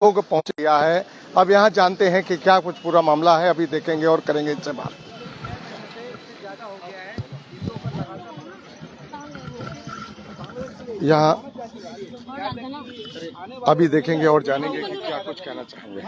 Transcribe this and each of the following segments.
लोग पहुंच गया है। अब यहाँ जानते हैं कि क्या कुछ पूरा मामला है, अभी देखेंगे और करेंगे इनसे बात। यहाँ अभी देखेंगे और जानेंगे कि क्या कुछ कहना चाहेंगे।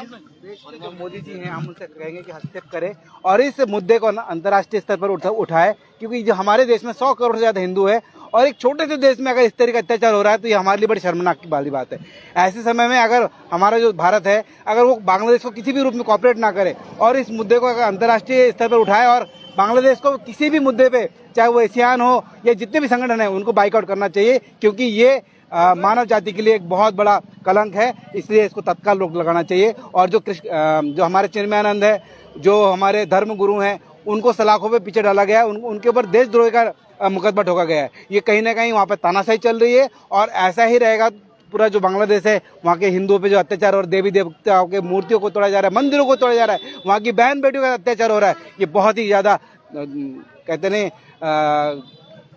जो मोदी जी हैं हम उनसे कहेंगे कि हस्तक्षेप करें और इस मुद्दे को ना अंतर्राष्ट्रीय स्तर पर उठाए, क्योंकि जो हमारे देश में 100 करोड़ से ज्यादा हिंदू है और एक छोटे से देश में अगर इस तरह का अत्याचार हो रहा है तो ये हमारे लिए बड़ी शर्मनाक वाली बात है। ऐसे समय में अगर हमारा जो भारत है अगर वो बांग्लादेश को किसी भी रूप में कॉपरेट ना करे और इस मुद्दे को अगर अंतर्राष्ट्रीय स्तर पर उठाए और बांग्लादेश को किसी भी मुद्दे पे, चाहे वो एशियान हो या जितने भी संगठन है, उनको बाइकआउट करना चाहिए, क्योंकि ये मानव जाति के लिए एक बहुत बड़ा कलंक है। इसलिए इसको तत्काल रोक लगाना चाहिए। और जो हमारे चिन्मयानंद है, जो हमारे धर्म गुरु हैं, उनको सलाखों पे पीछे डाला गया है, उनके ऊपर देशद्रोही का मुकदमा ठोका गया है। ये कहीं ना कहीं वहाँ पे तानाशाही चल रही है और ऐसा ही रहेगा। पूरा जो बांग्लादेश है, वहाँ के हिंदुओं पे जो अत्याचार और देवी देवताओं के मूर्तियों को तोड़ा जा रहा है, मंदिरों को तोड़ा जा रहा है, वहाँ की बहन बेटियों का अत्याचार हो रहा है, ये बहुत ही ज्यादा कहते नहीं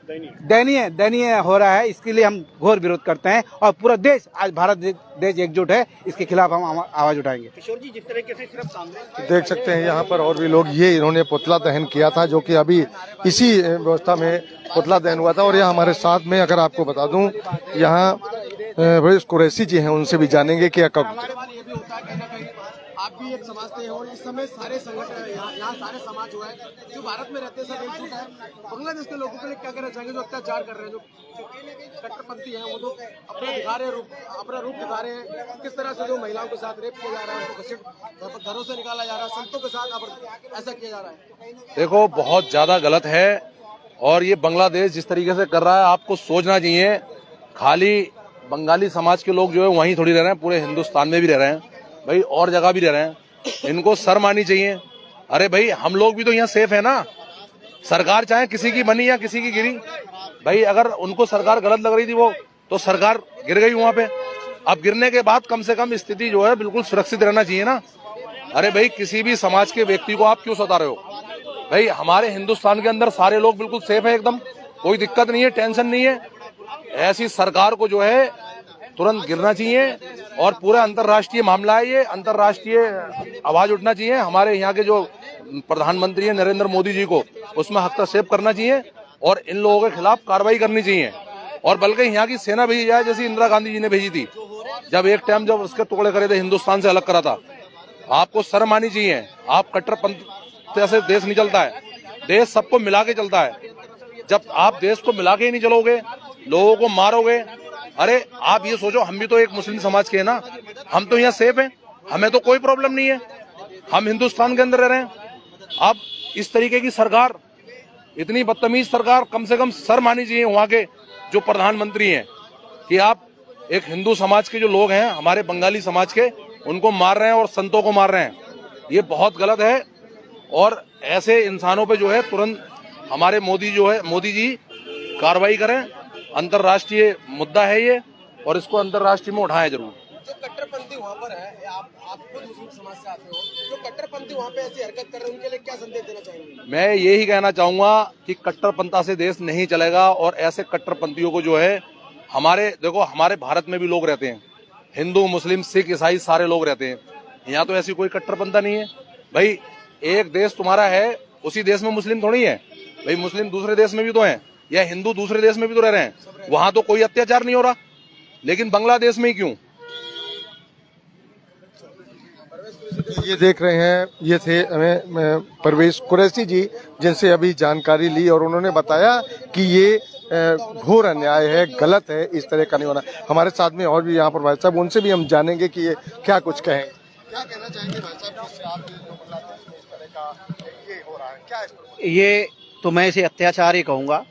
दयनीय हो रहा है। इसके लिए हम घोर विरोध करते हैं और पूरा देश, आज भारत देश एकजुट है, इसके खिलाफ हम आवाज उठाएंगे। किशोर जी, जिस तरीके से सिर्फ सामने देख सकते हैं यहाँ पर और भी लोग, ये इन्होंने पुतला दहन किया था, जो कि अभी इसी व्यवस्था में पुतला दहन हुआ था। और यहाँ हमारे साथ में, अगर आपको बता दूं, यहाँ कुरैशी जी हैं, उनसे भी जानेंगे कि आप भी एक समाज से हो। इस समय सारे संगठन यहाँ सारे समाज जो है, जो भारत में रहते हैं, सब एकजुट है। बांग्लादेश के लोगों के लिए क्या कहना चाहेंगे जो अत्याचार कर रहे हैं, जो कट्टरपंथी हैं, वो लोग अपना रूप दिखा रहे हैं। किस तरह से जो महिलाओं के साथ रेप किया जा रहा है, उनको घरों से निकाला जा रहा है, संतों के साथ ऐसा किया जा रहा है। देखो, बहुत ज्यादा गलत है। और ये बांग्लादेश जिस तरीके से कर रहा है, आपको सोचना चाहिए। खाली बंगाली समाज के लोग जो है वहीं थोड़ी रह रहे हैं, पूरे हिंदुस्तान में भी रह रहे हैं भाई, और जगह भी रह रहे हैं। इनको शर्म आनी चाहिए। अरे भाई, हम लोग भी तो यहाँ सेफ है ना। सरकार चाहे किसी की बनी या किसी की गिरी, भाई अगर उनको सरकार गलत लग रही थी वो, तो सरकार गिर गई वहां पे। अब गिरने के बाद कम से कम स्थिति जो है बिल्कुल सुरक्षित रहना चाहिए ना। अरे भाई, किसी भी समाज के व्यक्ति को आप क्यों सता रहे हो? भाई हमारे हिंदुस्तान के अंदर सारे लोग बिल्कुल सेफ है, एकदम कोई दिक्कत नहीं है, टेंशन नहीं है। ऐसी सरकार को जो है तुरंत गिरना चाहिए। और पूरा अंतर्राष्ट्रीय मामला है ये, अंतर्राष्ट्रीय आवाज उठना चाहिए। हमारे यहाँ के जो प्रधानमंत्री है नरेंद्र मोदी जी को उसमें हस्तक्षेप करना चाहिए और इन लोगों के खिलाफ कार्रवाई करनी चाहिए। और बल्कि यहाँ की सेना भेजी जाए, जैसी इंदिरा गांधी जी ने भेजी थी, जब एक टाइम जब उसके टुकड़े करे थे, हिंदुस्तान से अलग करा था। आपको शर्म आनी चाहिए। आप कट्टरपंथ से देश नहीं चलता है, देश सबको मिला के चलता है। जब आप देश को मिला के ही नहीं चलोगे, लोगों को मारोगे। अरे आप ये सोचो, हम भी तो एक मुस्लिम समाज के हैं ना, हम तो यहाँ सेफ हैं, हमें तो कोई प्रॉब्लम नहीं है, हम हिंदुस्तान के अंदर रह रहे हैं। अब इस तरीके की सरकार, इतनी बदतमीज सरकार, कम से कम शर्म आनी चाहिए वहाँ के जो प्रधानमंत्री हैं कि आप एक हिंदू समाज के जो लोग हैं, हमारे बंगाली समाज के, उनको मार रहे हैं और संतों को मार रहे हैं। ये बहुत गलत है। और ऐसे इंसानों पे जो है तुरंत हमारे मोदी जी कार्रवाई करें। अंतर्राष्ट्रीय मुद्दा है ये और इसको अंतर्राष्ट्रीय में उठाएं जरूर। जो कट्टरपंथी वहाँ पर है, आप खुद मुस्लिम समाज से आते हो, जो कट्टरपंथी वहाँ पे ऐसी हरकत कर रहे हैं, उनके लिए क्या संदेश देना चाहेंगे? मैं यही कहना चाहूंगा कि कट्टरपंथा से देश नहीं चलेगा। और ऐसे कट्टरपंथियों को जो है, हमारे भारत में भी लोग रहते हैं, हिंदू मुस्लिम सिख ईसाई सारे लोग रहते हैं। यहाँ तो ऐसी कोई कट्टरपंथा नहीं है। भाई एक देश तुम्हारा है, उसी देश में मुस्लिम थोड़ी है भाई, मुस्लिम दूसरे देश में भी तो है, या हिंदू दूसरे देश में भी तो रह रहे हैं। वहां तो कोई अत्याचार नहीं हो रहा, लेकिन बांग्लादेश में ही क्यों? ये देख रहे हैं, ये थे परवेज कुरैशी जी, जिनसे अभी जानकारी ली और उन्होंने बताया कि ये घोर अन्याय है, गलत है, इस तरह का नहीं होना। हमारे साथ में और भी यहाँ पर भाई साहब, उनसे भी हम जानेंगे कि ये क्या कुछ कहें। क्या कहना चाहेंगे भाई साहब, जिससे आप इस तरह का ये हो रहा है, क्या ये तो मैं इसे अत्याचार ही कहूँगा।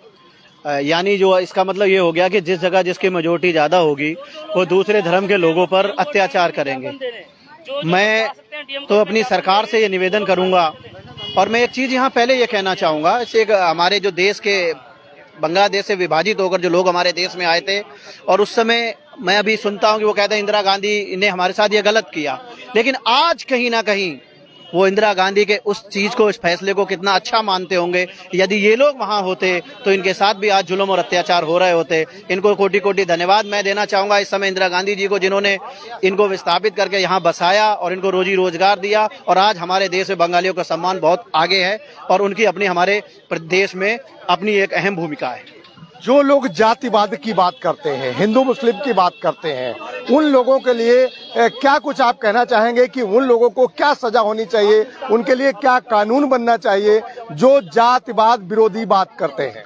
यानी जो इसका मतलब ये हो गया कि जिस जगह जिसकी मेजोरिटी ज़्यादा होगी वो दूसरे धर्म के लोगों पर अत्याचार करेंगे। मैं तो अपनी सरकार से ये निवेदन करूँगा। और मैं एक चीज़ यहाँ पहले ये कहना चाहूँगा, इसे हमारे जो देश के बांग्लादेश से विभाजित होकर जो लोग हमारे देश में आए थे, और उस समय मैं अभी सुनता हूँ कि वो कहते हैं इंदिरा गांधी ने हमारे साथ ये गलत किया, लेकिन आज कहीं ना कहीं वो इंदिरा गांधी के उस चीज को, इस फैसले को कितना अच्छा मानते होंगे। यदि ये लोग वहां होते तो इनके साथ भी आज जुल्म और अत्याचार हो रहे होते। इनको कोटि कोटि धन्यवाद मैं देना चाहूंगा इस समय इंदिरा गांधी जी को, जिन्होंने इनको विस्थापित करके यहाँ बसाया और इनको रोजी रोजगार दिया। और आज हमारे देश में बंगालियों का सम्मान बहुत आगे है और उनकी अपनी हमारे प्रदेश में अपनी एक अहम भूमिका है। जो लोग जातिवाद की बात करते हैं, हिंदू मुस्लिम की बात करते हैं, उन लोगों के लिए क्या कुछ आप कहना चाहेंगे कि उन लोगों को क्या सजा होनी चाहिए, उनके लिए क्या कानून बनना चाहिए जो जातिवाद विरोधी बात करते हैं?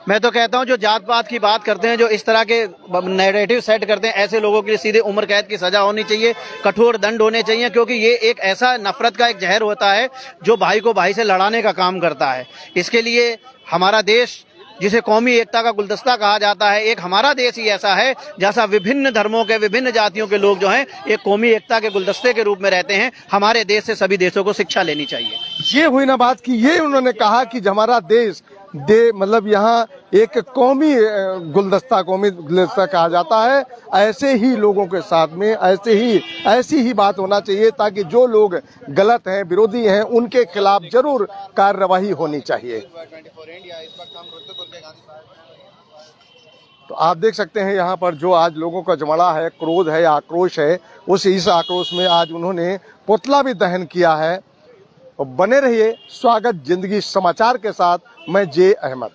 मैं तो कहता हूं जो जात पात की बात करते हैं, जो इस तरह के नैरेटिव सेट करते हैं, ऐसे लोगों के लिए सीधे उम्र कैद की सजा होनी चाहिए, कठोर दंड होने चाहिए, क्योंकि ये एक ऐसा नफरत का एक जहर होता है जो भाई को भाई से लड़ाने का काम करता है। इसके लिए हमारा देश, जिसे कौमी एकता का गुलदस्ता कहा जाता है, एक हमारा देश ही ऐसा है जैसा विभिन्न धर्मों के, विभिन्न जातियों के लोग जो हैं एक कौमी एकता के गुलदस्ते के रूप में रहते हैं। हमारे देश से सभी देशों को शिक्षा लेनी चाहिए। ये हुई ना बात कि ये उन्होंने कहा कि हमारा देश मतलब यहाँ एक कौमी गुलदस्ता कहा जाता है। ऐसे ही लोगों के साथ में ऐसी ही बात होना चाहिए, ताकि जो लोग गलत हैं, विरोधी हैं, उनके खिलाफ जरूर कार्रवाई होनी चाहिए। तो आप देख सकते हैं यहाँ पर जो आज लोगों का जमड़ा है, क्रोध है, आक्रोश है, इस आक्रोश में आज उन्होंने पुतला भी दहन किया है। बने रहिए स्वागत जिंदगी समाचार के साथ, मैं जे अहमद।